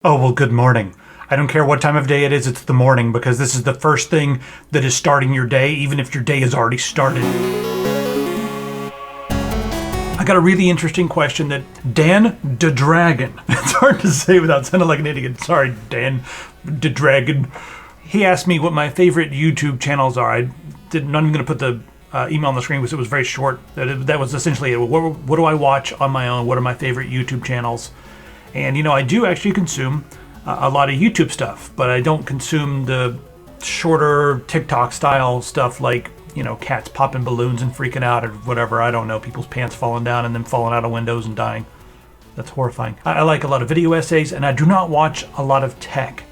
Oh, well, good morning. I don't care what time of day it is, it's the morning, because this is the first thing that is starting your day, even if your day has already started. I got a really interesting question that Dan the Dragon, it's hard to say without sounding like an idiot. Sorry, Dan the Dragon. He asked me what my favorite YouTube channels are. I'm not even going to put the email on the screen because it was very short. That was essentially it. What do I watch on my own? What are my favorite YouTube channels? And, you know, I do actually consume a lot of YouTube stuff, but I don't consume the shorter TikTok style stuff like, you know, cats popping balloons and freaking out or whatever. I don't know, people's pants falling down and then falling out of windows and dying. That's horrifying. I like a lot of video essays, and I do not watch a lot of tech.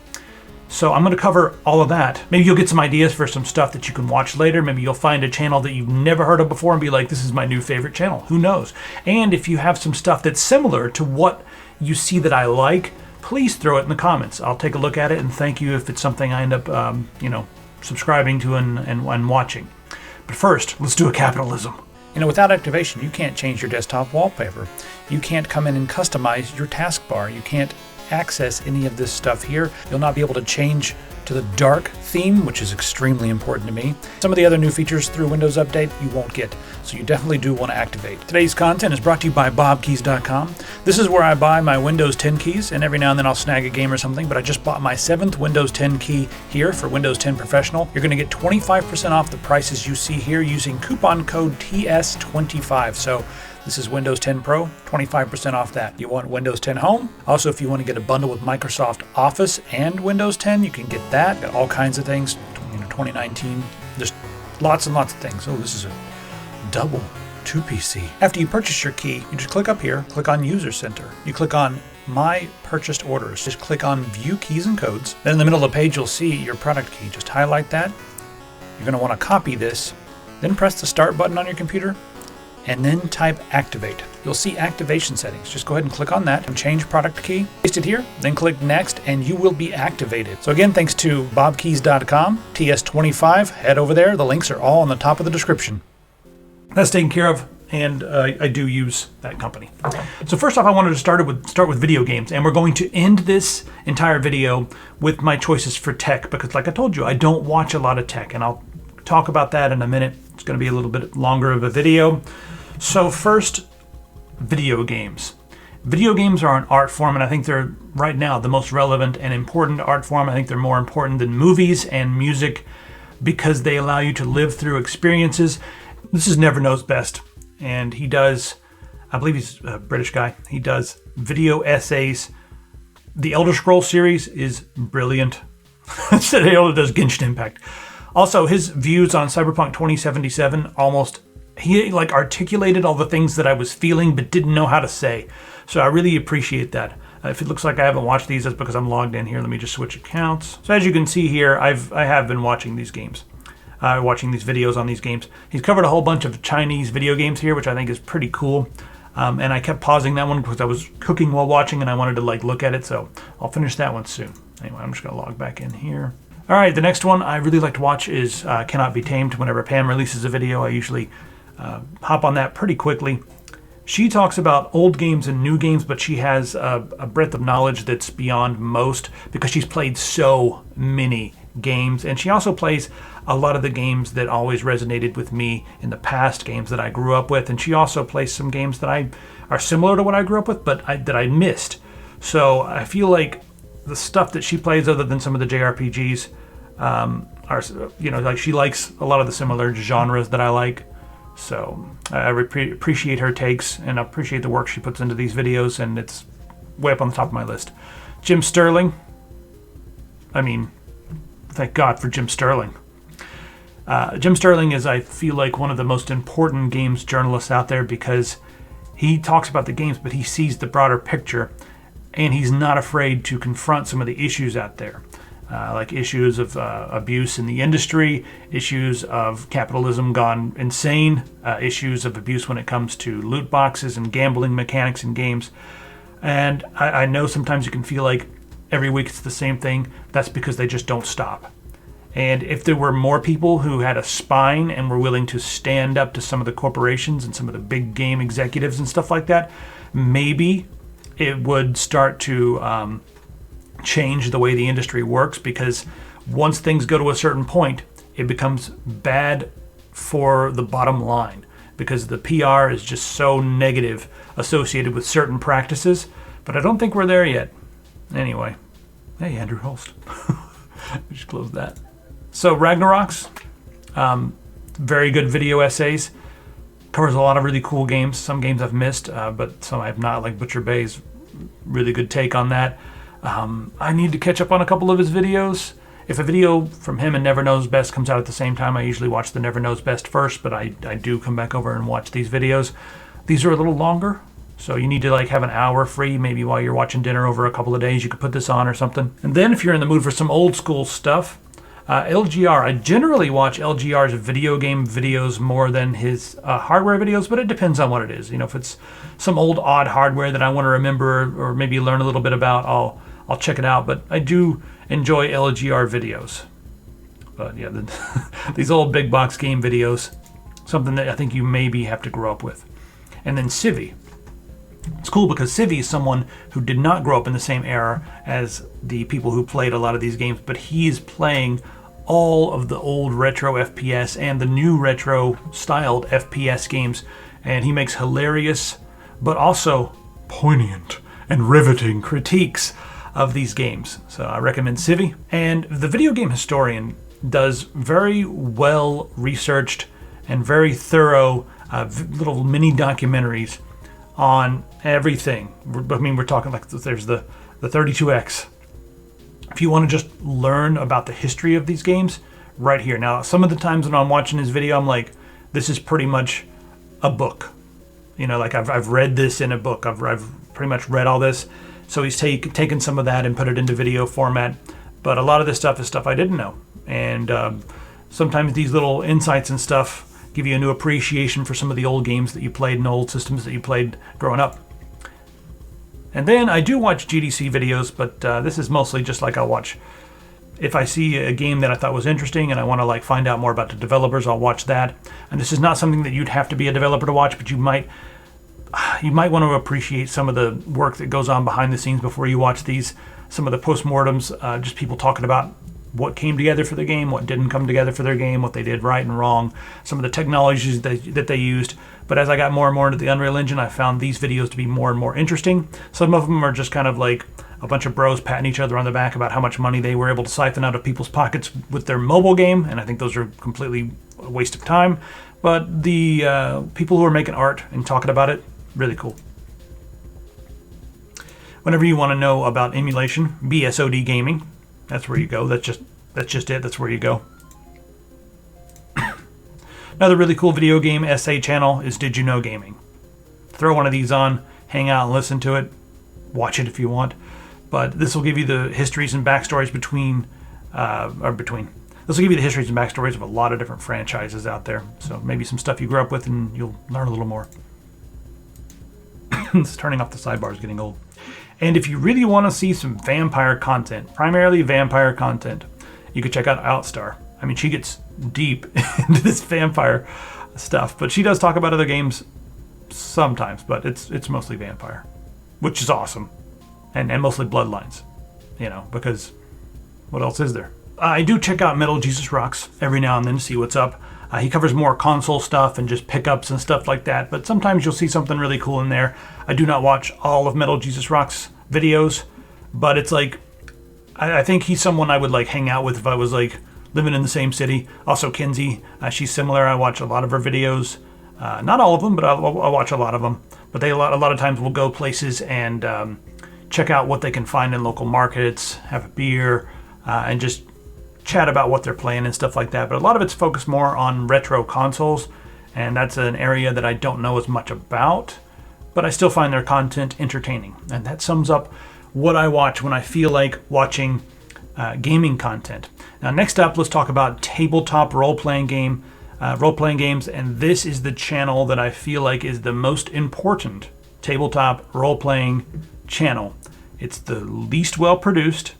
So I'm going to cover all of that. Maybe you'll get some ideas for some stuff that you can watch later. Maybe you'll find a channel that you've never heard of before and be like, this is my new favorite channel. Who knows? And if you have some stuff that's similar to what you see that I like, please throw it in the comments. I'll take a look at it and thank you if it's something I end up, subscribing to and watching. But first, let's do a capitalism. You know, without activation, you can't change your desktop wallpaper. You can't come in and customize your taskbar. You can't access any of this stuff here. You'll not be able to change to the dark theme, which is extremely important to me. Some of the other new features through Windows Update you won't get, so you definitely do want to activate. Today's content is brought to you by BobKeys.com. This is where I buy my Windows 10 keys, and every now and then I'll snag a game or something, but I just bought my 7th Windows 10 key here for Windows 10 Professional. You're going to get 25% off the prices you see here using coupon code TS25. So this is Windows 10 Pro, 25% off that. You want Windows 10 Home? Also, if you want to get a bundle with Microsoft Office and Windows 10, you can get that. Got all kinds of things, 2019, just lots and lots of things. Oh, this is a double 2PC. After you purchase your key, you just click up here, click on User Center. You click on My Purchased Orders. Just click on View Keys and Codes. Then in the middle of the page, you'll see your product key. Just highlight that. You're going to want to copy this, then press the Start button on your computer, and then type Activate. You'll see activation settings. Just go ahead and click on that and change product key. Paste it here, then click Next, and you will be activated. So again, thanks to BobKeys.com, TS25, head over there. The links are all on the top of the description. That's taken care of, and I do use that company. So first off, I wanted to start with video games, and we're going to end this entire video with my choices for tech, because like I told you, I don't watch a lot of tech, and I'll talk about that in a minute. It's going to be a little bit longer of a video. So first, video games. Video games are an art form, and I think they're, right now, the most relevant and important art form. I think they're more important than movies and music because they allow you to live through experiences. This is Never Knows Best, and he does, I believe he's a British guy, he does video essays. The Elder Scrolls series is brilliant. He does Genshin Impact. Also, his views on Cyberpunk 2077 he like articulated all the things that I was feeling but didn't know how to say. So I really appreciate that. If it looks like I haven't watched these, that's because I'm logged in here. Let me just switch accounts. So as you can see here, I have been watching these games. Watching these videos on these games. He's covered a whole bunch of Chinese video games here, which I think is pretty cool. And I kept pausing that one because I was cooking while watching and I wanted to look at it. So I'll finish that one soon. Anyway, I'm just going to log back in here. All right, the next one I really like to watch is Cannot Be Tamed. Whenever Pam releases a video, I usually hop on that pretty quickly. She talks about old games and new games, but she has a breadth of knowledge that's beyond most because she's played so many games. And she also plays a lot of the games that always resonated with me in the past, games that I grew up with. And she also plays some games that are similar to what I grew up with, but that I missed. So I feel like the stuff that she plays, other than some of the JRPGs, she likes a lot of the similar genres that I like. So I appreciate her takes and appreciate the work she puts into these videos, and it's way up on the top of my list. Jim Sterling. I mean, thank God for Jim Sterling. Jim Sterling is, I feel like, one of the most important games journalists out there because he talks about the games, but he sees the broader picture, and he's not afraid to confront some of the issues out there. Like issues of abuse in the industry, issues of capitalism gone insane, issues of abuse when it comes to loot boxes and gambling mechanics in games. And I know sometimes you can feel like every week it's the same thing. That's because they just don't stop. And if there were more people who had a spine and were willing to stand up to some of the corporations and some of the big game executives and stuff like that, maybe it would start to change the way the industry works, because once things go to a certain point, it becomes bad for the bottom line, because the PR is just so negative associated with certain practices. But I don't think we're there yet. Anyway, hey, Andrew Holst. Just close that. So Ragnarok's, very good video essays. Covers a lot of really cool games. Some games I've missed, but some I've not, like Butcher Bay's really good take on that. I need to catch up on a couple of his videos. If a video from him and Never Knows Best comes out at the same time, I usually watch the Never Knows Best first, but I do come back over and watch these videos. These are a little longer, so you need to like have an hour free, maybe while you're watching dinner over a couple of days. You could put this on or something. And then if you're in the mood for some old school stuff, LGR. I generally watch LGR's video game videos more than his hardware videos, but it depends on what it is. You know, if it's some old odd hardware that I want to remember or maybe learn a little bit about, I'll check it out. But I do enjoy LGR videos. But yeah, these old big box game videos, something that I think you maybe have to grow up with. And then Civvy. It's cool because Civvy is someone who did not grow up in the same era as the people who played a lot of these games, but he's playing all of the old retro FPS and the new retro styled FPS games, and he makes hilarious but also poignant and riveting critiques of these games. So I recommend Civvy. And the Video Game Historian does very well researched and very thorough little mini documentaries on everything. I mean, we're talking like there's the 32X. If you want to just learn about the history of these games, right here. Now, some of the times when I'm watching his video, I'm like, this is pretty much a book. You know, like I've read this in a book. I've pretty much read all this. So he's taken some of that and put it into video format. But a lot of this stuff is stuff I didn't know. And sometimes these little insights and stuff give you a new appreciation for some of the old games that you played and old systems that you played growing up. And then I do watch GDC videos, but this is mostly just like I'll watch. If I see a game that I thought was interesting and I want to like find out more about the developers, I'll watch that. And this is not something that you'd have to be a developer to watch, but you might want to appreciate some of the work that goes on behind the scenes before you watch these. Some of the postmortems, just people talking about what came together for the game, what didn't come together for their game, what they did right and wrong, some of the technologies that they used. But as I got more and more into the Unreal Engine, I found these videos to be more and more interesting. Some of them are just kind of like a bunch of bros patting each other on the back about how much money they were able to siphon out of people's pockets with their mobile game, and I think those are completely a waste of time. But the people who are making art and talking about it, really cool. Whenever you want to know about emulation, BSOD Gaming, that's where you go. That's just it. That's where you go. Another really cool video game essay channel is Did You Know Gaming. Throw one of these on, hang out and listen to it. Watch it if you want. But this will give you the histories and backstories This will give you the histories and backstories of a lot of different franchises out there. So maybe some stuff you grew up with and you'll learn a little more. It's turning off the sidebar is getting old. And if you really want to see some vampire content, primarily vampire content, you could check out Outstar. I mean, she gets deep into this vampire stuff, but she does talk about other games sometimes, but it's mostly vampire, which is awesome. And mostly Bloodlines, you know, because what else is there? I do check out Metal Jesus Rocks every now and then to see what's up. He covers more console stuff and just pickups and stuff like that, but sometimes you'll see something really cool in there. I do not watch all of Metal Jesus Rocks videos, but it's like, I think he's someone I would like hang out with if I was like living in the same city. Also Kinsey, she's similar. I watch a lot of her videos. Not all of them, but I'll watch a lot of them. But they a lot of times will go places and check out what they can find in local markets, have a beer, and just chat about what they're playing and stuff like that. But a lot of it's focused more on retro consoles, and that's an area that I don't know as much about, but I still find their content entertaining. And that sums up what I watch when I feel like watching gaming content. Now next up, let's talk about tabletop role-playing games, and this is the channel that I feel like is the most important tabletop role-playing channel. It's the least well-produced,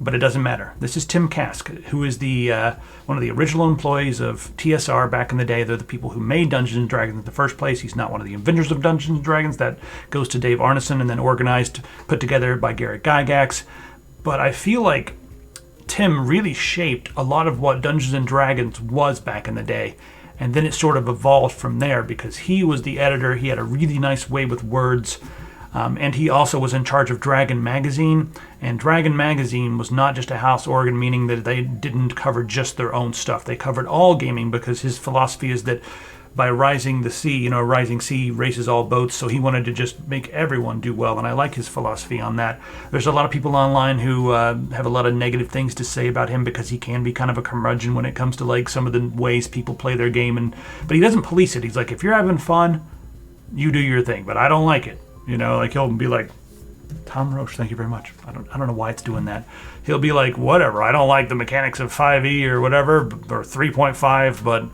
but it doesn't matter. This is Tim Kask, who is the one of the original employees of TSR back in the day. They're the people who made Dungeons & Dragons in the first place. He's not one of the inventors of Dungeons & Dragons. That goes to Dave Arneson and then organized, put together by Garrett Gygax. But I feel like Tim really shaped a lot of what Dungeons & Dragons was back in the day. And then it sort of evolved from there because he was the editor. He had a really nice way with words. And he also was in charge of Dragon Magazine. And Dragon Magazine was not just a house organ, meaning that they didn't cover just their own stuff. They covered all gaming because his philosophy is that by rising the sea, rising sea raises all boats. So he wanted to just make everyone do well. And I like his philosophy on that. There's a lot of people online who have a lot of negative things to say about him because he can be kind of a curmudgeon when it comes to like some of the ways people play their game. But he doesn't police it. He's like, if you're having fun, you do your thing. But I don't like it. Like he'll be like, Tom Roche, thank you very much. I don't know why it's doing that. He'll be like, whatever. I don't like the mechanics of 5e or whatever, or 3.5, but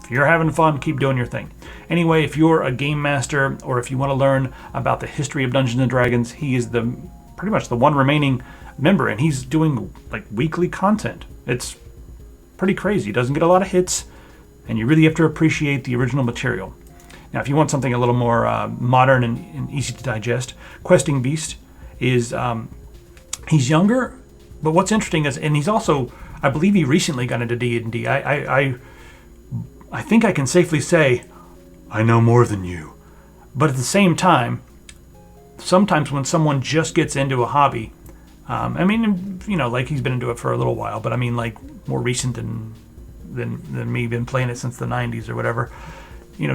if you're having fun, keep doing your thing. Anyway, if you're a game master or if you want to learn about the history of Dungeons & Dragons, he is pretty much the one remaining member, and he's doing like weekly content. It's pretty crazy. He doesn't get a lot of hits, and you really have to appreciate the original material. Now, if you want something a little more modern and easy to digest, Questing Beast is, he's younger, but what's interesting is, and he's also, I believe he recently got into D&D. I think I can safely say, I know more than you. But at the same time, sometimes when someone just gets into a hobby, like he's been into it for a little while, but I mean like more recent than me, been playing it since the 90s or whatever.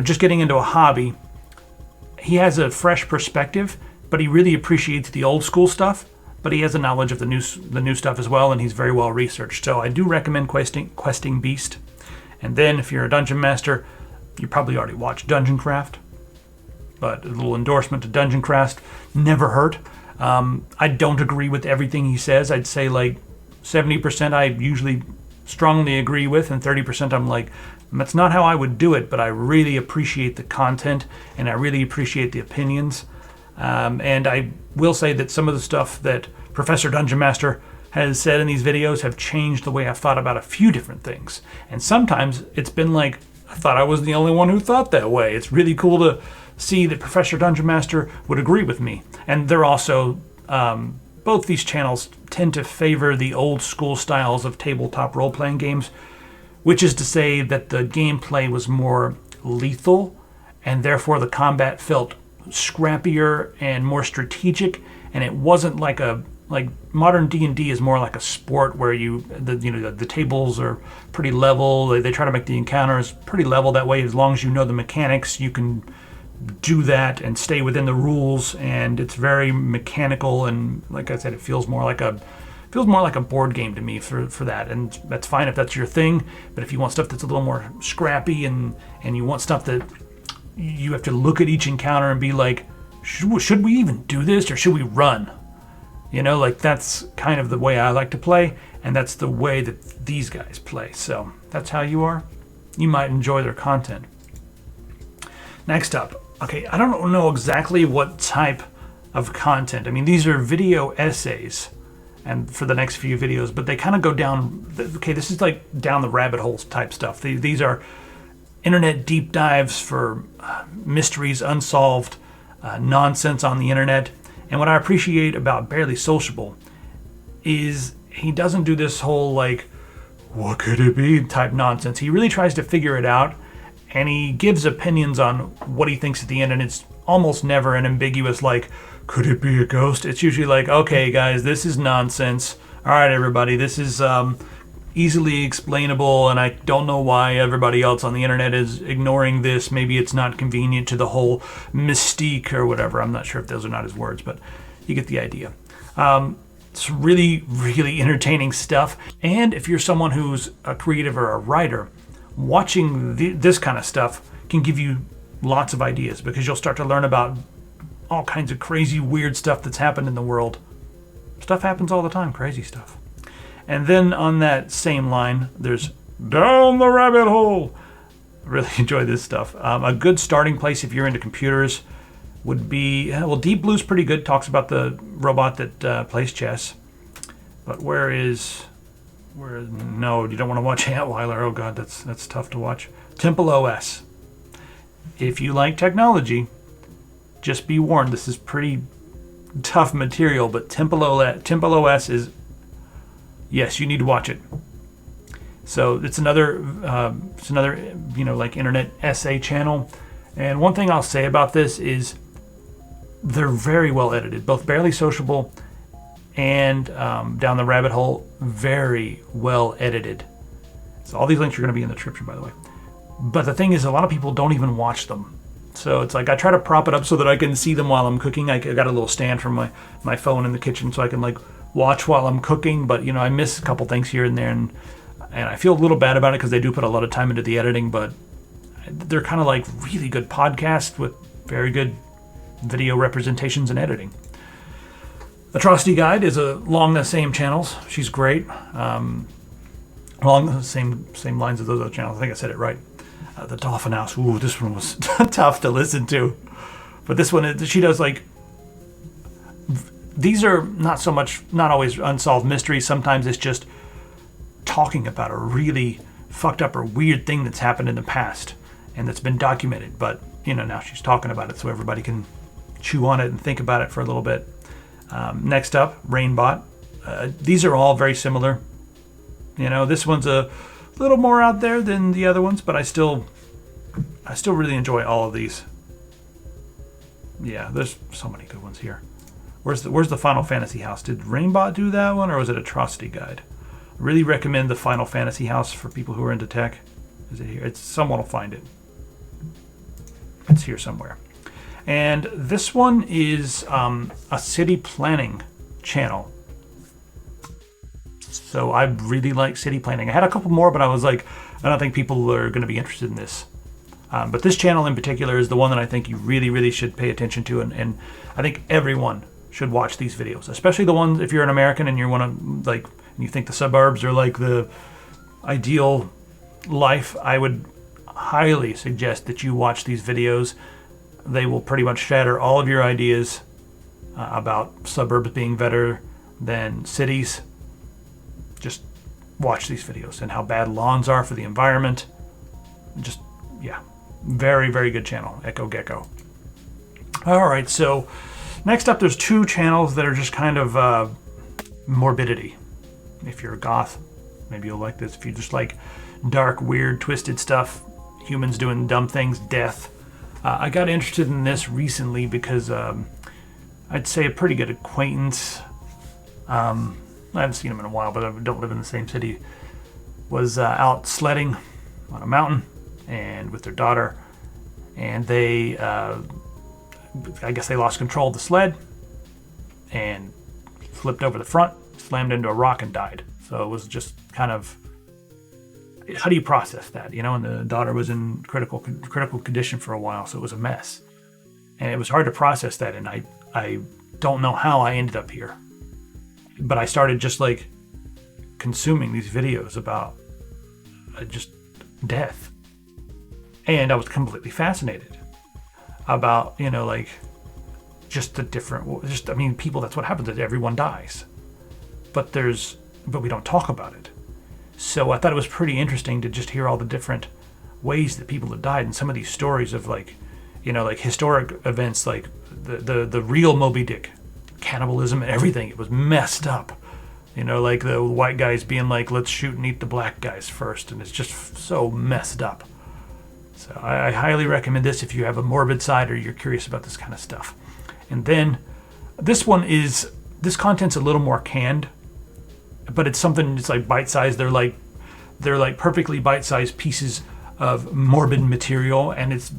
Just getting into a hobby, he has a fresh perspective, but he really appreciates the old school stuff, but he has a knowledge of the new stuff as well, and he's very well researched. So I do recommend Questing Beast. And then if you're a dungeon master, you probably already watched Dungeon Craft, but a little endorsement to Dungeon Craft never hurt. I don't agree with everything he says. I'd say like 70% I usually strongly agree with, and 30% I'm like, that's not how I would do it, but I really appreciate the content and I really appreciate the opinions. And I will say that some of the stuff that Professor Dungeon Master has said in these videos have changed the way I've thought about a few different things. And sometimes it's been like, I thought I was the only one who thought that way. It's really cool to see that Professor Dungeon Master would agree with me. And they're also, both these channels tend to favor the old school styles of tabletop role-playing games, which is to say that the gameplay was more lethal, and therefore the combat felt scrappier and more strategic, and it wasn't like modern D&D is more like a sport where the tables are pretty level. They try to make the encounters pretty level. That way, as long as you know the mechanics, you can do that and stay within the rules. And it's very mechanical, and like I said, it feels more like a board game to me for that. And that's fine if that's your thing. But if you want stuff that's a little more scrappy and you want stuff that you have to look at each encounter and be like, should we even do this or should we run? That's kind of the way I like to play, and that's the way that these guys play. So that's how you are. You might enjoy their content. Next up, okay, I don't know exactly what type of content. I mean, these are video essays, and for the next few videos, but they kind of go down. Okay, this is like down the rabbit holes type stuff. These are internet deep dives for mysteries, unsolved nonsense on the internet. And what I appreciate about Barely Sociable is he doesn't do this whole like, what could it be type nonsense. He really tries to figure it out, and he gives opinions on what he thinks at the end, and it's almost never an ambiguous like, could it be a ghost? It's usually like, okay guys, this is nonsense. All right everybody, this is easily explainable, and I don't know why everybody else on the internet is ignoring this. Maybe it's not convenient to the whole mystique or whatever. I'm not sure if those are not his words, but you get the idea. It's really, really entertaining stuff. And if you're someone who's a creative or a writer, watching this kind of stuff can give you lots of ideas, because you'll start to learn about all kinds of crazy, weird stuff that's happened in the world. Stuff happens all the time, crazy stuff. And then on that same line, there's Down the Rabbit Hole. I really enjoy this stuff. A good starting place if you're into computers would be, well, Deep Blue's pretty good. Talks about the robot that plays chess. But where no, you don't want to watch Antweiler. Oh God, that's tough to watch. Temple.OS. If you like technology, just be warned, this is pretty tough material, but Temple.OS is, yes, you need to watch it. So it's another like internet essay channel. And one thing I'll say about this is they're very well edited, both Barely Sociable and Down the Rabbit Hole, very well edited. So all these links are going to be in the description, by the way. But the thing is, a lot of people don't even watch them. So it's like I try to prop it up so that I can see them while I'm cooking. I got a little stand from my phone in the kitchen so I can like watch while I'm cooking. But I miss a couple things here and there, and I feel a little bad about it because they do put a lot of time into the editing. But they're kind of like really good podcasts with very good video representations and editing. Atrocity Guide is along the same channels. She's great. Along the same lines as those other channels. I think I said it right. The Dolphin House. Ooh, this one was tough to listen to. But this one, she does like, these are not always unsolved mysteries. Sometimes it's just talking about a really fucked up or weird thing that's happened in the past and that's been documented. But, now she's talking about it so everybody can chew on it and think about it for a little bit. Next up, Rainbot. These are all very similar. This one's a little more out there than the other ones, but I still really enjoy all of these. Yeah, there's so many good ones here. Where's the Final Fantasy House? Did Rainbot do that one, or was it Atrocity Guide? I really recommend the Final Fantasy House for people who are into tech. Is it here? Someone will find it. It's here somewhere. And this one is a city planning channel. So I really like city planning. I had a couple more, but I was like, I don't think people are going to be interested in this. But this channel in particular is the one that I think you really, really should pay attention to. And I think everyone should watch these videos, especially the ones if you're an American and you want to and you think the suburbs are like the ideal life. I would highly suggest that you watch these videos. They will pretty much shatter all of your ideas about suburbs being better than cities. Just watch these videos and how bad lawns are for the environment. Just, yeah, very, very good channel, Echo Gecko. All right, so next up, there's two channels that are just kind of morbidity. If you're a goth, maybe you'll like this. If you just like dark, weird, twisted stuff, humans doing dumb things, death. I got interested in this recently because I'd say a pretty good acquaintance. I haven't seen him in a while, but I don't live in the same city. Was out sledding on a mountain and with their daughter, and they, I guess they lost control of the sled and flipped over the front, slammed into a rock and died. So it was just kind of, how do you process that? And the daughter was in critical condition for a while, so it was a mess, and it was hard to process that. And I don't know how I ended up here. But I started just like consuming these videos about just death. And I was completely fascinated about, just the different, people, that's what happens. Everyone dies. But we don't talk about it. So I thought it was pretty interesting to just hear all the different ways that people have died and some of these stories of historic events, like the real Moby Dick. Cannibalism and everything. It was messed up. Like the white guys being like, let's shoot and eat the black guys first. And it's just so messed up. So I highly recommend this if you have a morbid side or you're curious about this kind of stuff. And then this content's a little more canned, but it's something, it's like bite-sized. They're like perfectly bite-sized pieces of morbid material. And it's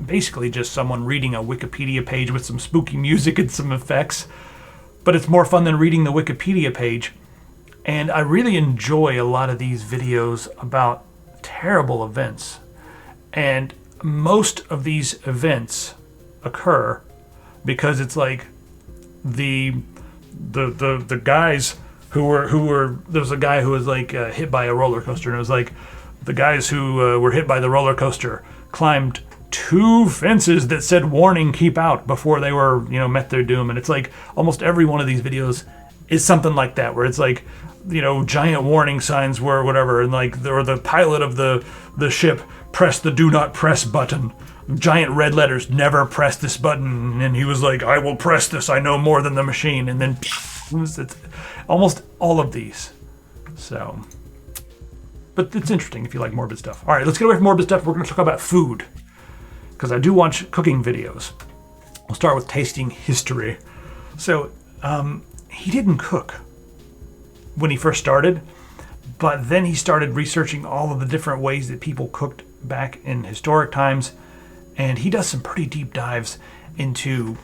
basically just someone reading a Wikipedia page with some spooky music and some effects. But it's more fun than reading the Wikipedia page. And I really enjoy a lot of these videos about terrible events. And most of these events occur because it's like the guys who were there was a guy who was like hit by a roller coaster, and it was like the guys who were hit by the roller coaster climbed 2 fences that said warning, keep out, before they were met their doom. And it's like almost every one of these videos is something like that, where it's like, you know, giant warning signs were whatever, and like, or the pilot of the ship pressed the do not press button. Giant red letters, never press this button. And he was like, I will press this, I know more than the machine. And then it's almost all of these. So, but it's interesting if you like morbid stuff. All right, let's get away from morbid stuff. We're going to talk about food, because I do watch cooking videos. We'll start with tasting history. So, he didn't cook when he first started, but then he started researching all of the different ways that people cooked back in historic times, and he does some pretty deep dives into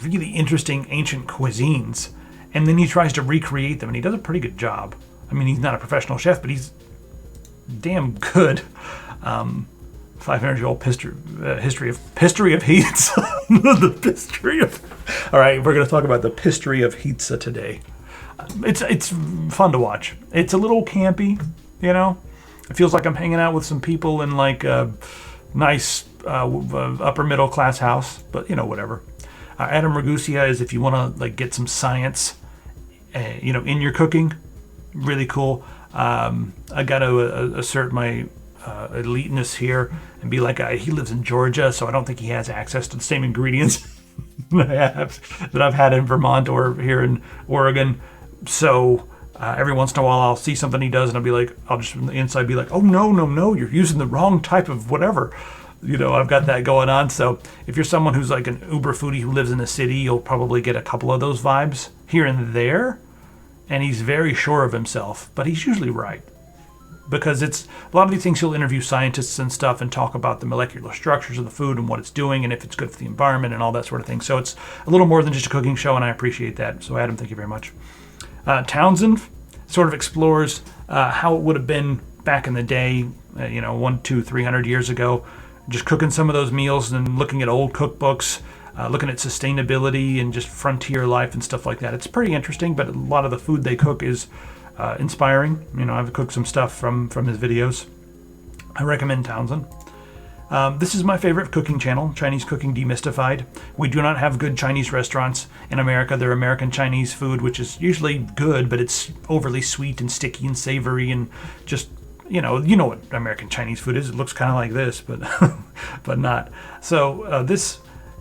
really interesting ancient cuisines, and then he tries to recreate them, and he does a pretty good job. I mean, he's not a professional chef, but he's damn good. 500-year-old history of pizza. The history of. All right, we're going to talk about the history of pizza today. It's fun to watch. It's a little campy, you know. It feels like I'm hanging out with some people in like a nice upper middle class house, but you know, whatever. Adam Ragusa is if you want to like get some science, you know, in your cooking. Really cool. I got to assert my eliteness here and be like, he lives in Georgia, so I don't think he has access to the same ingredients that I've had in Vermont or here in Oregon. So every once in a while I'll see something he does and I'll be like, I'll just from the inside be like, oh no, you're using the wrong type of whatever. You know, I've got that going on. So if you're someone who's like an uber foodie who lives in the city, you'll probably get a couple of those vibes here and there. And he's very sure of himself, but he's usually right. Because it's a lot of these things, he'll interview scientists and stuff and talk about the molecular structures of the food and what it's doing and if it's good for the environment and all that sort of thing. So it's a little more than just a cooking show, and I appreciate that. So Adam, thank you very much. Townsend sort of explores how it would have been back in the day, 100, 200, 300 years ago, just cooking some of those meals and looking at old cookbooks, looking at sustainability and just frontier life and stuff like that. It's pretty interesting, but a lot of the food they cook is inspiring. You know, I've cooked some stuff from his videos. I recommend Townsend. This is my favorite cooking channel, Chinese Cooking Demystified. We do not have good Chinese restaurants in America. They're American Chinese food, which is usually good, but it's overly sweet and sticky and savory and just, you know what American Chinese food is. It looks kind of like this, but but not. So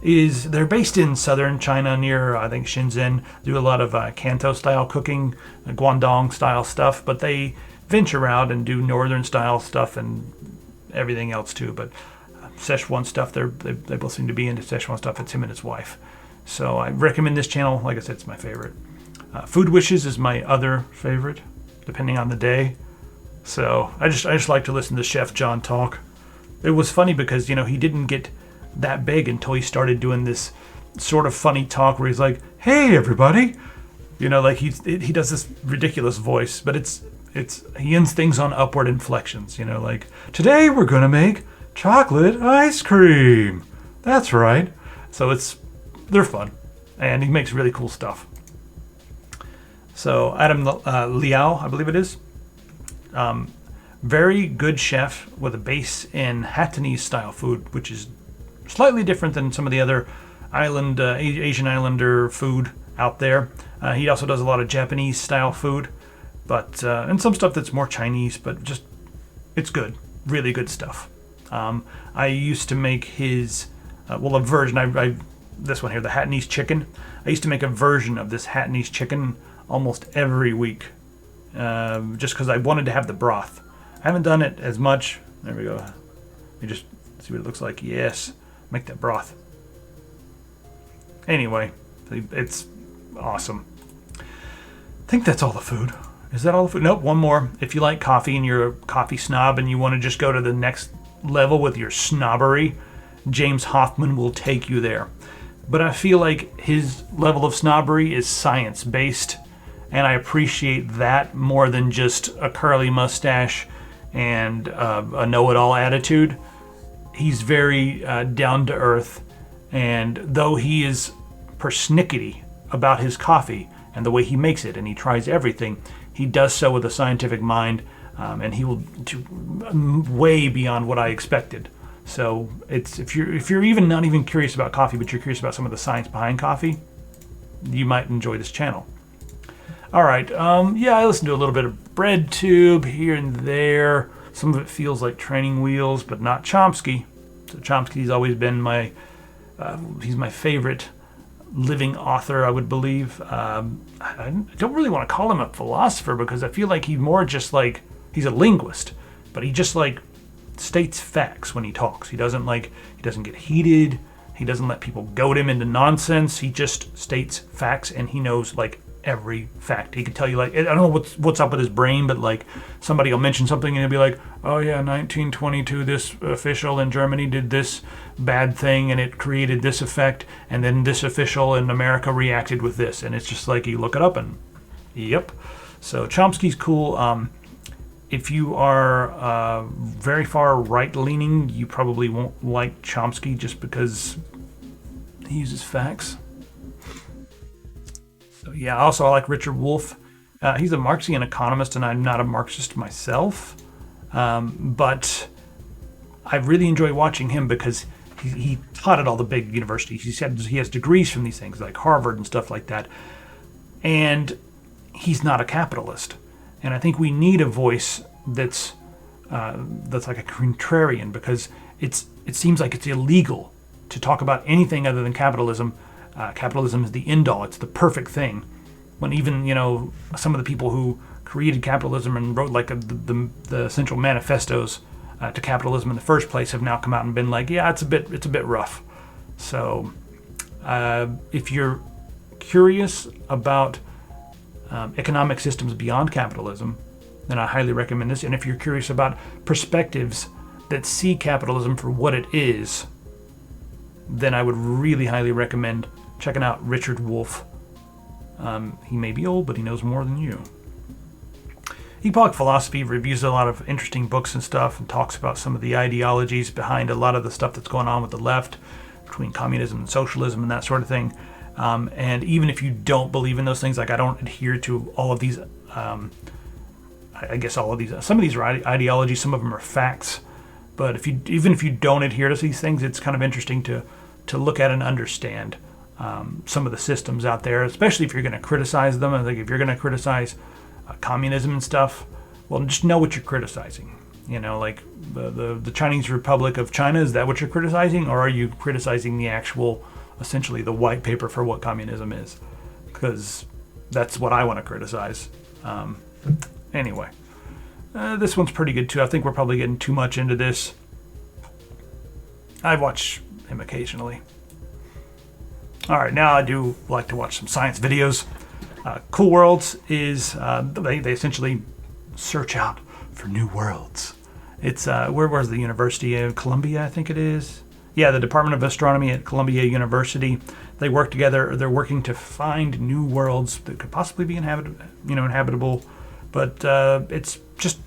they're based in southern China near, I think, Shenzhen. Do a lot of Canto-style cooking, Guangdong-style stuff, but they venture out and do northern-style stuff and everything else too. But Szechuan stuff, they both seem to be into Szechuan stuff. It's him and his wife. So I recommend this channel. Like I said, it's my favorite. Food Wishes is my other favorite, depending on the day. So I just like to listen to Chef John talk. It was funny because, he didn't get that big until he started doing this sort of funny talk where he's like, hey everybody, like he does this ridiculous voice, but he ends things on upward inflections, like, today we're gonna make chocolate ice cream. That's right. So they're fun, and he makes really cool stuff. So Adam Liao, I believe it is, very good chef with a base in Hatonese style food, which is slightly different than some of the other Asian islander food out there. He also does a lot of Japanese style food, but and some stuff that's more Chinese, but just it's good, really good stuff. I used to make his a version. This one here, the Hatonese chicken. I used to make a version of this Hatonese chicken almost every week, just because I wanted to have the broth. I haven't done it as much. There we go. Let me just see what it looks like. Yes. Make that broth. Anyway, it's awesome. I think that's all the food. Is that all the food? Nope, one more. If you like coffee and you're a coffee snob and you want to just go to the next level with your snobbery, James Hoffman will take you there. But I feel like his level of snobbery is science-based, and I appreciate that more than just a curly mustache and a know-it-all attitude. He's very down to earth, and though he is persnickety about his coffee and the way he makes it, and he tries everything, he does so with a scientific mind, and he will do way beyond what I expected. So if you're even not even curious about coffee, but you're curious about some of the science behind coffee, you might enjoy this channel. All right. Yeah, I listen to a little bit of BreadTube here and there. Some of it feels like training wheels, but not Chomsky. So Chomsky's always been he's my favorite living author, I would believe. I don't really want to call him a philosopher because I feel like he's more just like, he's a linguist, but he just like states facts when he talks. He doesn't get heated. He doesn't let people goad him into nonsense. He just states facts, and he knows like every fact. He could tell you, like, I don't know what's up with his brain, but like somebody will mention something and he'll be like, oh yeah, 1922, this official in Germany did this bad thing and it created this effect, and then this official in America reacted with this, and it's just like you look it up and yep. So Chomsky's cool. If you are very far right-leaning, you probably won't like Chomsky just because he uses facts. So yeah, also I like Richard Wolff. He's a Marxian economist, and I'm not a Marxist myself, but I really enjoy watching him because he taught at all the big universities. He has degrees from these things like Harvard and stuff like that, and he's not a capitalist. And I think we need a voice that's like a contrarian, because it seems like it's illegal to talk about anything other than capitalism. Capitalism is the end all; it's the perfect thing. When even some of the people who created capitalism and wrote like the essential manifestos to capitalism in the first place have now come out and been like, yeah, it's a bit rough. So if you're curious about economic systems beyond capitalism, then I highly recommend this. And if you're curious about perspectives that see capitalism for what it is, then I would really highly recommend checking out Richard Wolff. He may be old, but he knows more than you. Epoch Philosophy reviews a lot of interesting books and stuff, and talks about some of the ideologies behind a lot of the stuff that's going on with the left, between communism and socialism and that sort of thing. And even if you don't believe in those things, like I don't adhere to all of these, I guess all of these, some of these are ideologies, some of them are facts. But even if you don't adhere to these things, it's kind of interesting to look at and understand some of the systems out there, especially if you're going to criticize them. I think if you're going to criticize communism and stuff, well, just know what you're criticizing. Like the Chinese Republic of China, is that what you're criticizing? Or are you criticizing the actual, essentially the white paper for what communism is? Because that's what I want to criticize. Anyway, this one's pretty good too. I think we're probably getting too much into this. I watch him occasionally. All right, now I do like to watch some science videos. Cool Worlds is, they essentially search out for new worlds. It's, where's the University of Columbia, I think it is? Yeah, the Department of Astronomy at Columbia University. They work together. They're working to find new worlds that could possibly be inhabitable. But it's just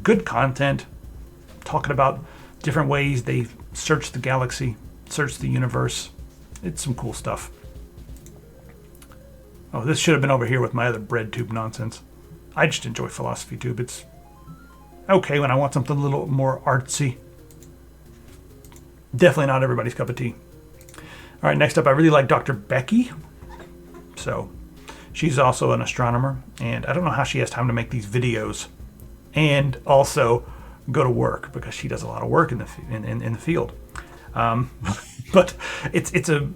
good content, talking about different ways they search the galaxy, search the universe. It's some cool stuff. Oh, this should have been over here with my other BreadTube nonsense. I just enjoy PhilosophyTube. It's okay when I want something a little more artsy. Definitely not everybody's cup of tea. All right, next up, I really like Dr. Becky. So she's also an astronomer, and I don't know how she has time to make these videos and also go to work, because she does a lot of work in the field. But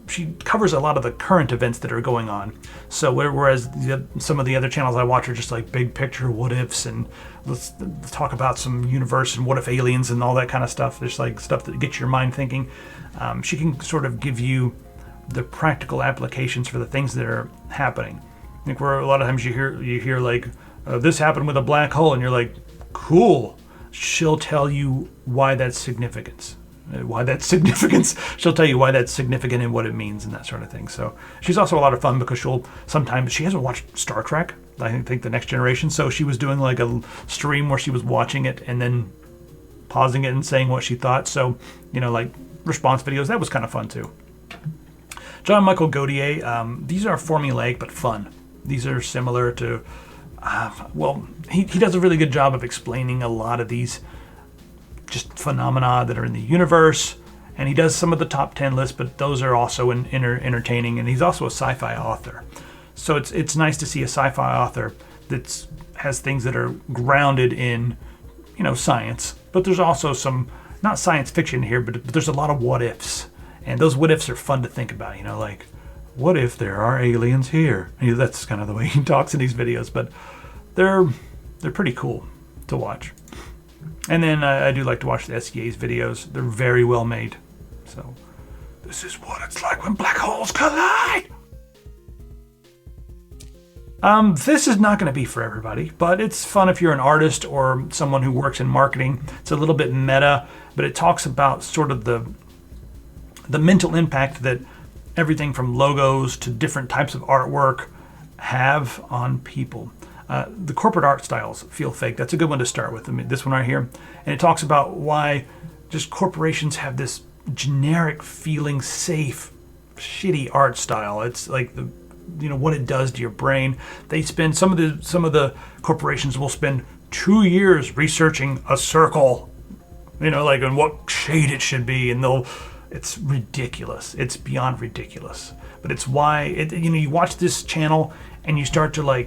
she covers a lot of the current events that are going on. So whereas some of the other channels I watch are just like big picture what ifs, and let's talk about some universe and what if aliens and all that kind of stuff. There's like stuff that gets your mind thinking. She can sort of give you the practical applications for the things that are happening. I think where a lot of times you hear like this happened with a black hole, and you're like, cool. She'll tell you why that's significant. She'll tell you why that's significant and what it means and that sort of thing. So she's also a lot of fun, because she hasn't watched Star Trek, I think The Next Generation. So she was doing like a stream where she was watching it and then pausing it and saying what she thought. So, like response videos, that was kind of fun too. John Michael Gaudier, these are formulaic but fun. These are similar to, he does a really good job of explaining a lot of these just phenomena that are in the universe, and he does some of the top 10 lists, but those are also entertaining, and he's also a sci-fi author. So it's nice to see a sci-fi author that has things that are grounded in, science. But there's also some, not science fiction here, but there's a lot of what ifs. And those what ifs are fun to think about, like, what if there are aliens here? That's kind of the way he talks in these videos, but they're pretty cool to watch. And then I do like to watch the SEA's videos. They're very well made. So this is what it's like when black holes collide. This is not going to be for everybody, but it's fun if you're an artist or someone who works in marketing. It's a little bit meta, but it talks about sort of the mental impact that everything from logos to different types of artwork have on people. The corporate art styles feel fake. That's a good one to start with. I mean, this one right here. And it talks about why just corporations have this generic feeling safe, shitty art style. It's like what it does to your brain. They spend some of the corporations will spend 2 years researching a circle, like on what shade it should be, and it's ridiculous. It's beyond ridiculous. But it's why you watch this channel and you start to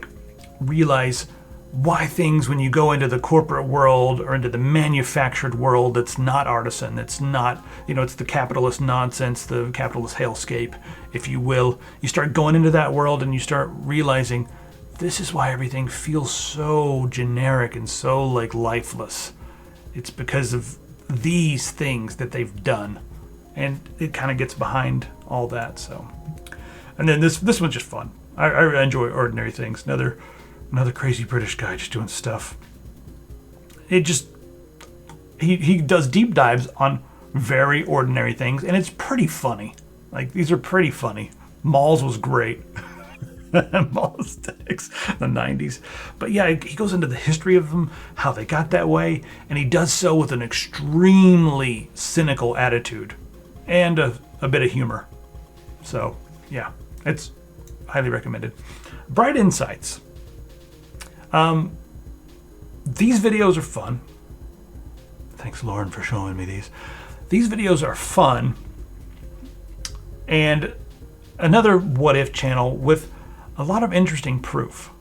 realize why things, when you go into the corporate world or into the manufactured world, it's not artisan. It's not, it's the capitalist nonsense, the capitalist hellscape, if you will. You start going into that world and you start realizing this is why everything feels so generic and so lifeless. It's because of these things that they've done. And it kind of gets behind all that. So, and then this one's just fun. I enjoy Ordinary Things. Another crazy British guy just doing stuff. He does deep dives on very ordinary things, and it's pretty funny. These are pretty funny. Malls was great. Mall aesthetics, the 90s. But yeah, he goes into the history of them, how they got that way, and he does so with an extremely cynical attitude and a bit of humor. So yeah, it's highly recommended. Bright Insights. These videos are fun. Thanks, Lauren, for showing me these. These videos are fun. And another what if channel with a lot of interesting proof.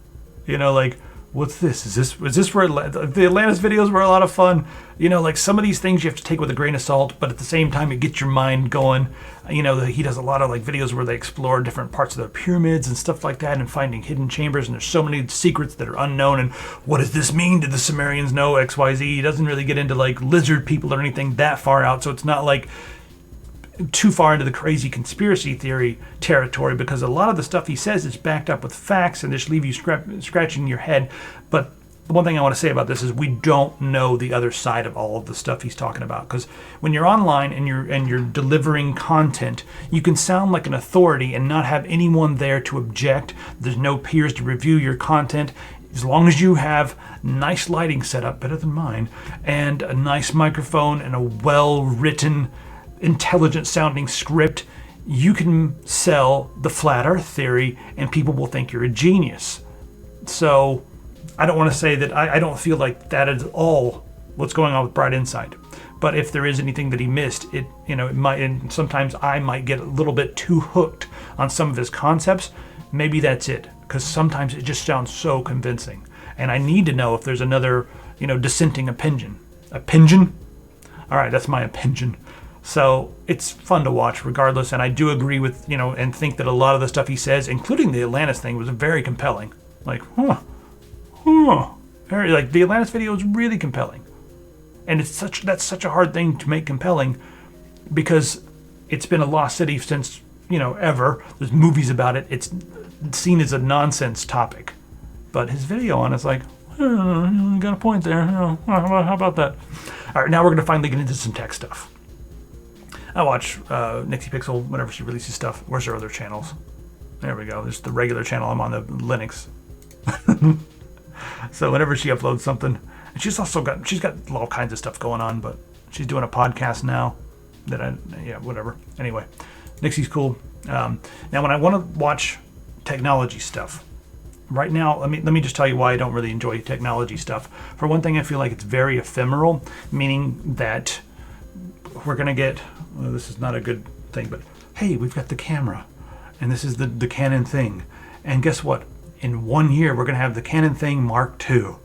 What's this? Is this where the Atlantis videos were a lot of fun? Some of these things you have to take with a grain of salt, but at the same time it gets your mind going. He does a lot of videos where they explore different parts of the pyramids and stuff like that and finding hidden chambers, and there's so many secrets that are unknown, and what does this mean? Did the Sumerians know XYZ? He doesn't really get into lizard people or anything that far out, so it's not too far into the crazy conspiracy theory territory, because a lot of the stuff he says is backed up with facts and just leave you scratching your head. But the one thing I want to say about this is we don't know the other side of all of the stuff he's talking about, because when you're online and you're delivering content, you can sound like an authority and not have anyone there to object. There's no peers to review your content. As long as you have nice lighting set up, better than mine, and a nice microphone and a well-written, intelligent sounding script, you can sell the flat earth theory and people will think you're a genius. So I don't want to say that I don't feel like that is all what's going on with Bright Insight. But if there is anything that he missed, it might, and sometimes I might get a little bit too hooked on some of his concepts. Maybe that's it, because sometimes it just sounds so convincing. And I need to know if there's another, dissenting opinion. Opinion? All right, that's my opinion. So it's fun to watch regardless, and I do agree with, and think that a lot of the stuff he says, including the Atlantis thing, was very compelling. Very, the Atlantis video is really compelling. And that's such a hard thing to make compelling, because it's been a lost city since, ever. There's movies about it. It's seen as a nonsense topic. But his video on it's you got a point there. How about that? All right, now we're going to finally get into some tech stuff. I watch Nixie Pixel whenever she releases stuff. Where's her other channels? There we go. There's the regular channel. I'm on the Linux. So whenever she uploads something, and she's got all kinds of stuff going on, but she's doing a podcast now whatever. Anyway, Nixie's cool. Now when I want to watch technology stuff, right now, let me just tell you why I don't really enjoy technology stuff. For one thing, I feel like it's very ephemeral, meaning that we're going to get, this is not a good thing, but hey, we've got the camera, and this is the Canon thing, And guess what? In 1 year, we're going to have the Canon thing Mark II.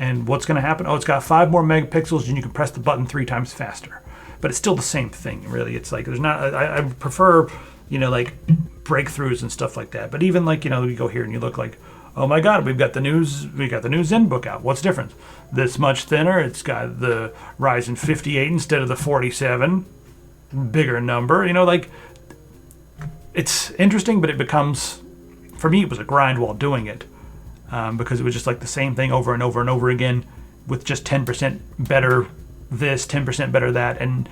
And what's going to happen? Oh, it's got 5 more megapixels and you can press the button 3 times faster. But it's still the same thing, really. It's like, there's not, I prefer, like breakthroughs and stuff like that. But even like, you go here and you look like, oh my God, we got the new Zen book out. What's different? This much thinner. It's got the Ryzen 58 instead of the 47. Bigger number. Like, it's interesting, but it becomes, for me, it was a grind while doing it. Because it was just like the same thing over and over and over again with just 10% better this, 10% better that, and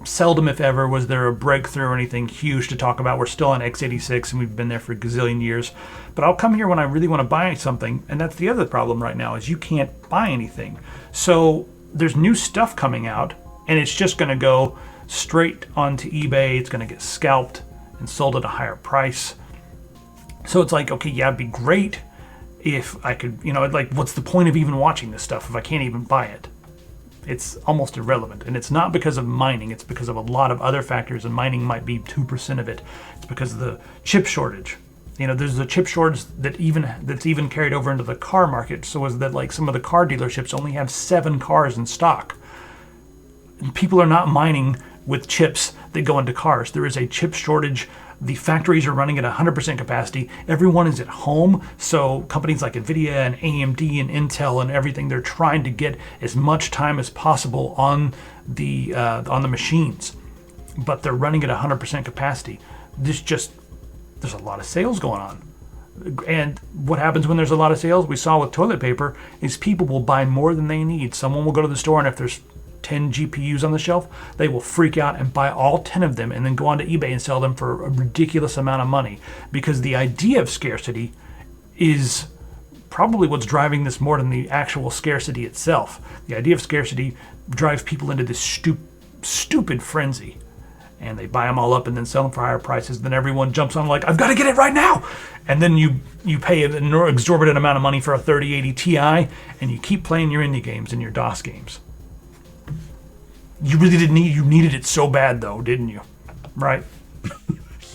seldom, if ever, was there a breakthrough or anything huge to talk about. We're still on x86 and we've been there for a gazillion years. But I'll come here when I really want to buy something, and that's the other problem right now is you can't buy anything. So there's new stuff coming out, and it's just going to go straight onto eBay. It's going to get scalped and sold at a higher price. So it's like, okay, yeah, it'd be great if I could, like, what's the point of even watching this stuff if I can't even buy it? It's almost irrelevant. And it's not because of mining. It's because of a lot of other factors, and mining might be 2% of it. It's because of the chip shortage. There's a chip shortage that's even carried over into the car market. So is that like some of the car dealerships only have 7 cars in stock. And people are not mining with chips that go into cars. There is a chip shortage. The factories are running at 100% capacity. Everyone is at home. So companies like NVIDIA and AMD and Intel and everything, they're trying to get as much time as possible on the machines. But they're running at 100% capacity. There's a lot of sales going on. And what happens when there's a lot of sales? We saw with toilet paper is people will buy more than they need. Someone will go to the store, and if there's 10 GPUs on the shelf, they will freak out and buy all 10 of them and then go onto eBay and sell them for a ridiculous amount of money, because the idea of scarcity is probably what's driving this more than the actual scarcity itself. The idea of scarcity drives people into this stupid frenzy, and they buy them all up and then sell them for higher prices. Then everyone jumps on like, I've got to get it right now. And then you pay an exorbitant amount of money for a 3080 Ti, and you keep playing your indie games and your DOS games. You really you needed it so bad though, didn't you? Right?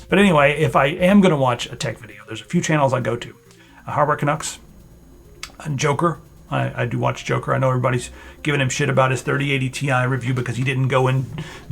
But anyway, if I am going to watch a tech video, there's a few channels I go to. Hardware CANUCKS, and Joker. I do watch Joker. I know everybody's giving him shit about his 3080 Ti review because he didn't go in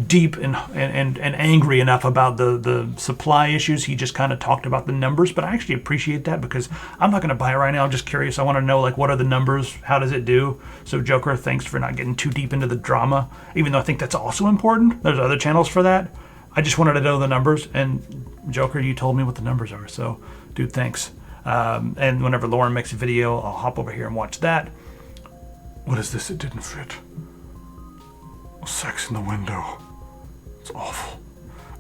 deep and angry enough about the supply issues. He just kind of talked about the numbers, but I actually appreciate that because I'm not going to buy it right now. I'm just curious. I want to know, like, what are the numbers? How does it do? So Joker, thanks for not getting too deep into the drama, even though I think that's also important. There's other channels for that. I just wanted to know the numbers, and Joker, you told me what the numbers are. So, dude, thanks. And whenever Lauren makes a video, I'll hop over here and watch that. What is this? It didn't fit. Sex in the window. It's awful.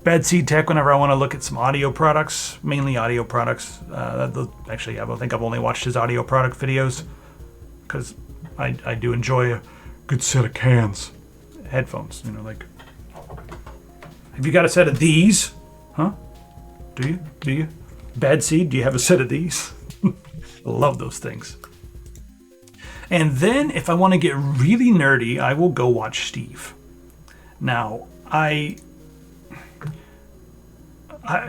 Bad Seed Tech, whenever I want to look at some audio products, mainly audio products. Actually, I think I've only watched his audio product videos because I do enjoy a good set of cans. Headphones, like. Have you got a set of these? Huh? Do you? Bad Seed, do you have a set of these? I love those things. And then if I want to get really nerdy, I will go watch Steve. Now,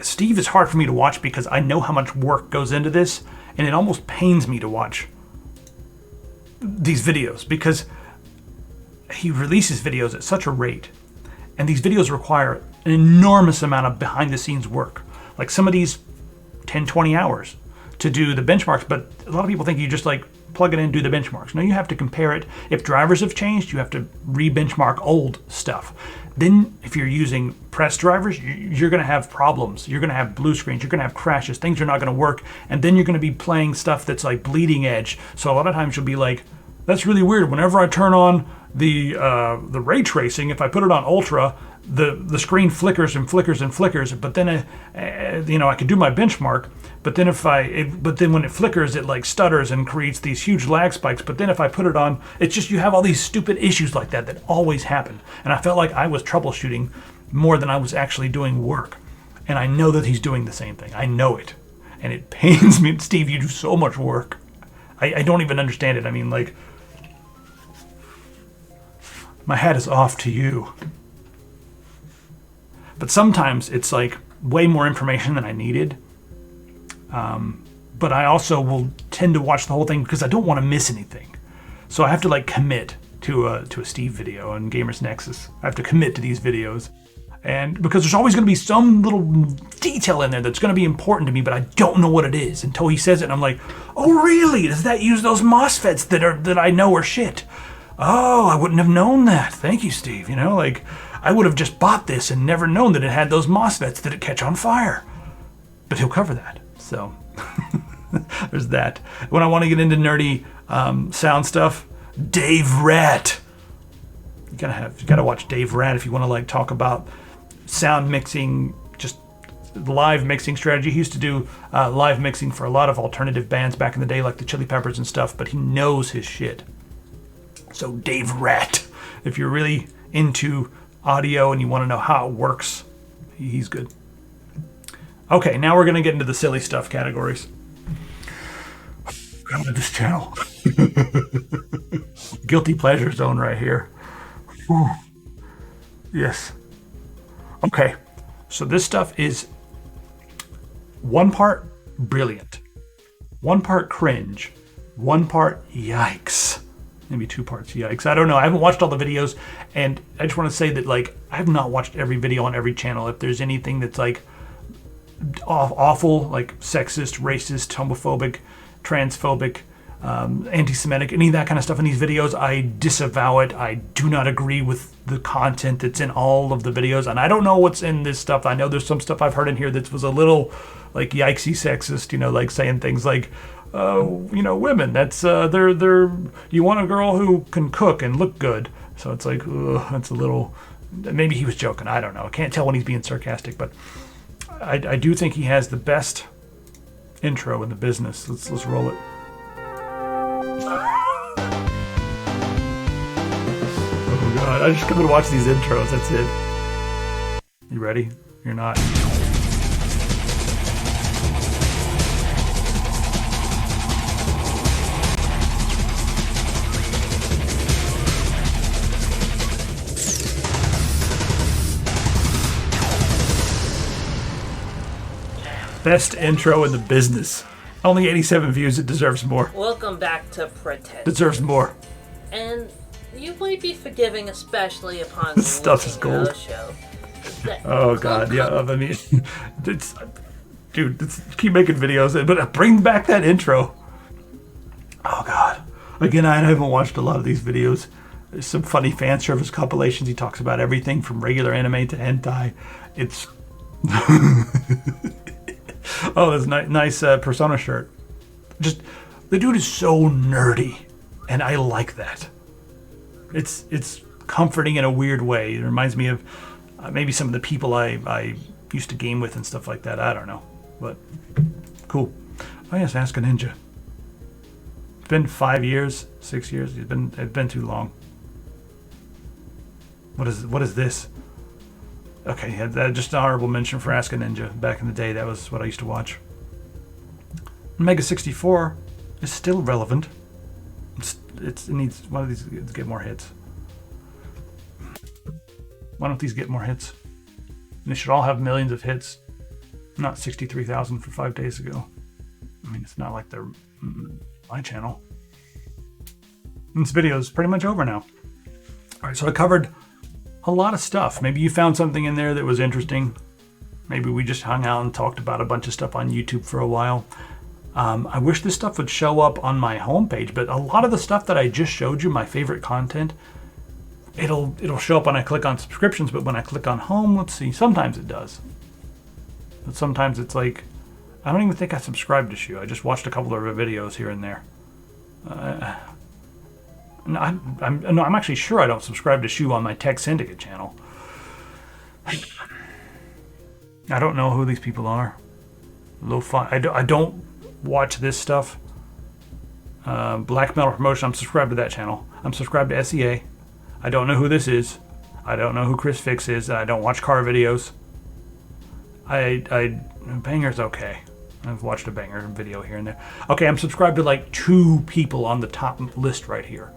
Steve is hard for me to watch because I know how much work goes into this, and it almost pains me to watch these videos because he releases videos at such a rate, and these videos require an enormous amount of behind-the-scenes work. Like some of these 10, 20 hours to do the benchmarks, but a lot of people think you just like plug it in and do the benchmarks. No, you have to compare it. If drivers have changed, you have to re-benchmark old stuff. Then if you're using press drivers, you're going to have problems. You're going to have blue screens. You're going to have crashes. Things are not going to work. And then you're going to be playing stuff that's like bleeding edge. So a lot of times you'll be like, that's really weird. Whenever I turn on the ray tracing, if I put it on ultra, the screen flickers and flickers and flickers. But then I could do my benchmark. But then when it flickers, it like stutters and creates these huge lag spikes. But then if I put it on, it's just you have all these stupid issues like that always happen. And I felt like I was troubleshooting more than I was actually doing work. And I know that he's doing the same thing. I know it, and it pains me. Steve, you do so much work. I don't even understand it. I mean, like, my hat is off to you. But sometimes it's like way more information than I needed. But I also will tend to watch the whole thing because I don't want to miss anything. So I have to like commit to a Steve video on Gamers Nexus. I have to commit to these videos. And because there's always going to be some little detail in there that's going to be important to me, but I don't know what it is until he says it. And I'm like, oh, really? Does that use those MOSFETs that I know are shit? Oh, I wouldn't have known that. Thank you, Steve. You know, like I would have just bought this and never known that it had those MOSFETs that it catch on fire. But he'll cover that. So there's that. When I want to get into nerdy sound stuff, Dave Rat. You gotta watch Dave Rat if you want to like talk about sound mixing, just live mixing strategy. He used to do live mixing for a lot of alternative bands back in the day, like the Chili Peppers and stuff, but he knows his shit. So Dave Rat, if you're really into audio and you want to know how it works, he's good. Okay, now we're going to get into the silly stuff categories. Come to this channel. Guilty pleasure zone right here. Whew. Yes. Okay, so this stuff is one part brilliant, one part cringe, one part yikes, maybe two parts yikes. I don't know. I haven't watched all the videos, and I just want to say that like I have not watched every video on every channel. If there's anything that's like awful, like sexist, racist, homophobic, transphobic, anti-Semitic, any of that kind of stuff in these videos, I disavow it. I do not agree with the content that's in all of the videos, and I don't know what's in this stuff. I know there's some stuff I've heard in here that was a little like yikesy sexist, you know, like saying things like, you know, women, that's they're you want a girl who can cook and look good. So it's like, that's a little, maybe he was joking. I don't know. I can't tell when he's being sarcastic, but I do think he has the best intro in the business. Let's roll it. Oh God, I just come to watch these intros. That's it. You ready? You're not. Best intro in the business. Only 87 views. It deserves more. Welcome back to Pretend. Deserves more. And you might be forgiving, especially upon This stuff is watching gold. our show. Oh God, yeah. I mean, keep making videos, but bring back that intro. Oh God. Again, I haven't watched a lot of these videos. There's some funny fan service compilations. He talks about everything from regular anime to hentai. It's oh, this nice Persona shirt. Just the dude is so nerdy, and I like that. It's comforting in a weird way. It reminds me of maybe some of the people I used to game with and stuff like that. I don't know, but cool. Oh yes, Ask a Ninja. It's been 5 years, 6 years. It's been too long. What is this? Okay, yeah, just an honorable mention for Ask a Ninja. Back in the day, that was what I used to watch. Mega 64 is still relevant. It needs one of these to get more hits. Why don't these get more hits? And they should all have millions of hits, not 63,000 for 5 days ago. I mean, it's not like they're my channel. This video is pretty much over now. All right, so I covered a lot of stuff. Maybe you found something in there that was interesting. Maybe we just hung out and talked about a bunch of stuff on YouTube for a while. I wish this stuff would show up on my homepage, but a lot of the stuff that I just showed you, my favorite content, it'll show up when I click on subscriptions, but when I click on home, let's see, sometimes it does. But sometimes it's like, I don't even think I subscribed to Shu. I just watched a couple of her videos here and there. No, I'm actually sure I don't subscribe to Shu on my Tech Syndicate channel. I don't know who these people are. Lo-fi. I don't watch this stuff. Black Metal Promotion. I'm subscribed to that channel. I'm subscribed to SEA. I don't know who this is. I don't know who Chris Fix is. I don't watch car videos. Banger's okay. I've watched a Banger video here and there. Okay, I'm subscribed to like 2 people on the top list right here.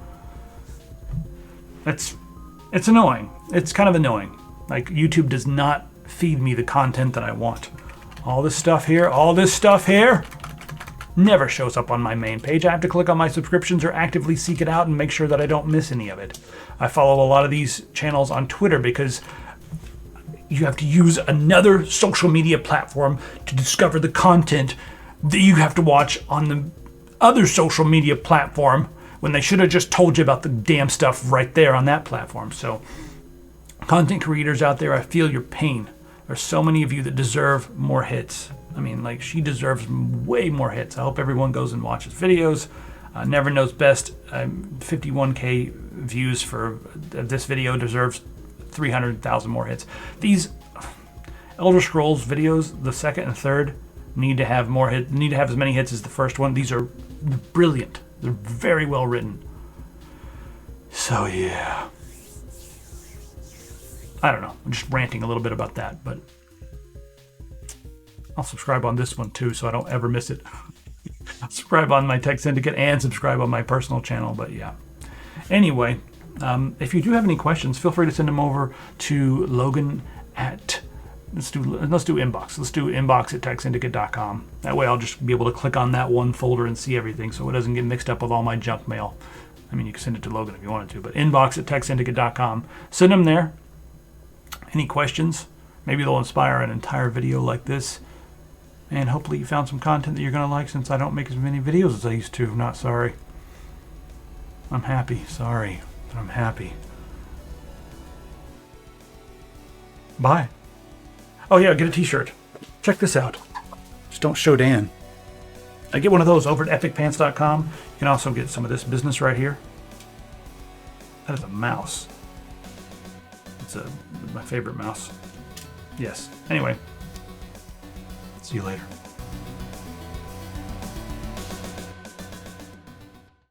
It's annoying. It's kind of annoying. Like YouTube does not feed me the content that I want all this stuff here, never shows up on my main page. I have to click on my subscriptions or actively seek it out and make sure that I don't miss any of it. I follow a lot of these channels on Twitter because you have to use another social media platform to discover the content that you have to watch on the other social media platform when they should have just told you about the damn stuff right there on that platform. So content creators out there, I feel your pain. There's so many of you that deserve more hits. I mean, like, she deserves way more hits. I hope everyone goes and watches videos. Never Knows Best, 51K views for this video, deserves 300,000 more hits. These Elder Scrolls videos, the second and third, need to have more hits, need to have as many hits as the first one. These are brilliant. They're very well written. So yeah. I don't know. I'm just ranting a little bit about that, but I'll subscribe on this one too, so I don't ever miss it. I'll subscribe on my Tech Syndicate and subscribe on my personal channel, but yeah. Anyway, if you do have any questions, feel free to send them over to Logan at, let's do inbox. Let's do inbox at techsyndicate.com. That way I'll just be able to click on that one folder and see everything so it doesn't get mixed up with all my junk mail. I mean, you can send it to Logan if you wanted to, but inbox at techsyndicate.com. Send them there. Any questions? Maybe they'll inspire an entire video like this. And hopefully you found some content that you're going to like, since I don't make as many videos as I used to. Not sorry. I'm happy. Sorry, but I'm happy. Bye. Oh yeah, get a t-shirt. Check this out. Just don't show Dan. I get one of those over at epicpants.com. You can also get some of this business right here. That is a mouse. It's my favorite mouse. Yes. Anyway. See you later.